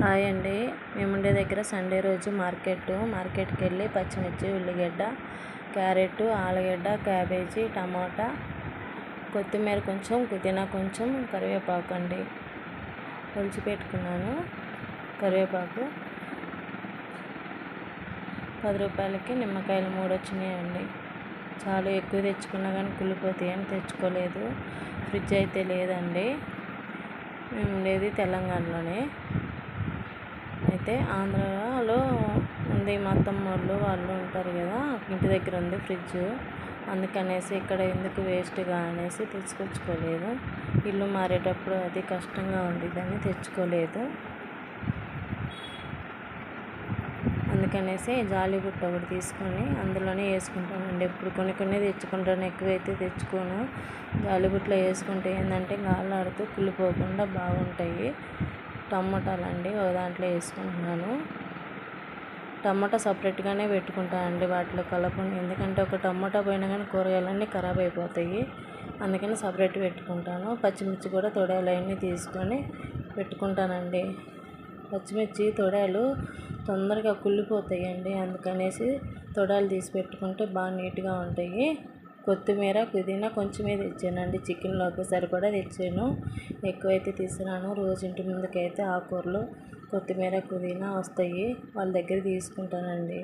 Hi అండి. మేము ఉండే దగ్గర సండే రోజు మార్కెట్కి వెళ్ళి పచ్చిమిర్చి, ఉల్లిగడ్డ, క్యారెట్, ఆలుగడ్డ, క్యాబేజీ, టమాటా, కొత్తిమీర కొంచెం, పుదీనా కొంచెం, కరివేపాకు అండి ఒలిచి పెట్టుకున్నాను. కరివేపాకు 10 రూపాయలకి నిమ్మకాయలు 3 వచ్చినాయండి. చాలా ఎక్కువ తెచ్చుకున్నా కానీ కుళ్ళిపోతాయని తెచ్చుకోలేదు. ఫ్రిడ్జ్ అయితే లేదండి. మేము ఉండేది తెలంగాణలోనే. అయితే ఆంధ్రాలో ఉంది, మా అత్తమ్మ వాళ్ళు ఉంటారు కదా, ఇంటి దగ్గర ఉంది ఫ్రిడ్జ్. అందుకనేసి ఇక్కడ ఎందుకు వేస్ట్గా అనేసి తీసుకొచ్చుకోలేదు. ఇల్లు మారేటప్పుడు అది కష్టంగా ఉండిద్దని తెచ్చుకోలేదు. అందుకనేసి జాలి బుట్ట ఒకటి తీసుకొని అందులోనే వేసుకుంటానండి. ఇప్పుడు కొన్ని తెచ్చుకుంటాను, ఎక్కువైతే తెచ్చుకోను. జాలి బుట్టలో వేసుకుంటే ఏంటంటే గాలాడుతూ కుళ్ళిపోకుండా బాగుంటాయి. టమాటాలు అండి ఒక దాంట్లో వేసుకుంటున్నాను. టమాటా సపరేట్గానే పెట్టుకుంటానండి, వాటిలో కలపను. ఎందుకంటే ఒక టమాటా పోయినా కానీ కూరగాయలన్నీ ఖరాబ్ అయిపోతాయి. అందుకని సపరేట్ పెట్టుకుంటాను. పచ్చిమిర్చి కూడా తొడాలన్నీ తీసుకొని పెట్టుకుంటానండి. పచ్చిమిర్చి తొడాలు తొందరగా కుళ్ళిపోతాయండి. అందుకనేసి తొడాలు తీసి పెట్టుకుంటే బాగా నీట్గా ఉంటాయి. కొత్తిమీర, పుదీనా కొంచెమే తెచ్చానండి. చికెన్లోకి సరిపడా తెచ్చాను, ఎక్కువైతే తీసుకురాను. రోజు ఇంటి ముందుకైతే ఆకుకూరలు, కొత్తిమీర, పుదీనా వస్తాయి, వాళ్ళ దగ్గర తీసుకుంటానండి.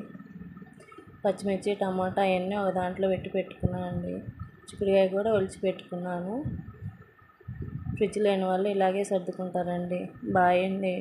పచ్చిమిర్చి, టమాటా అవన్నీ ఒక దాంట్లో పెట్టుకున్నానండి. చిక్కుడుకాయ కూడా ఒలిచి పెట్టుకున్నాను. ఫ్రిడ్జ్ లేని వాళ్ళు ఇలాగే సర్దుకుంటారండి. బాయ్ అండి.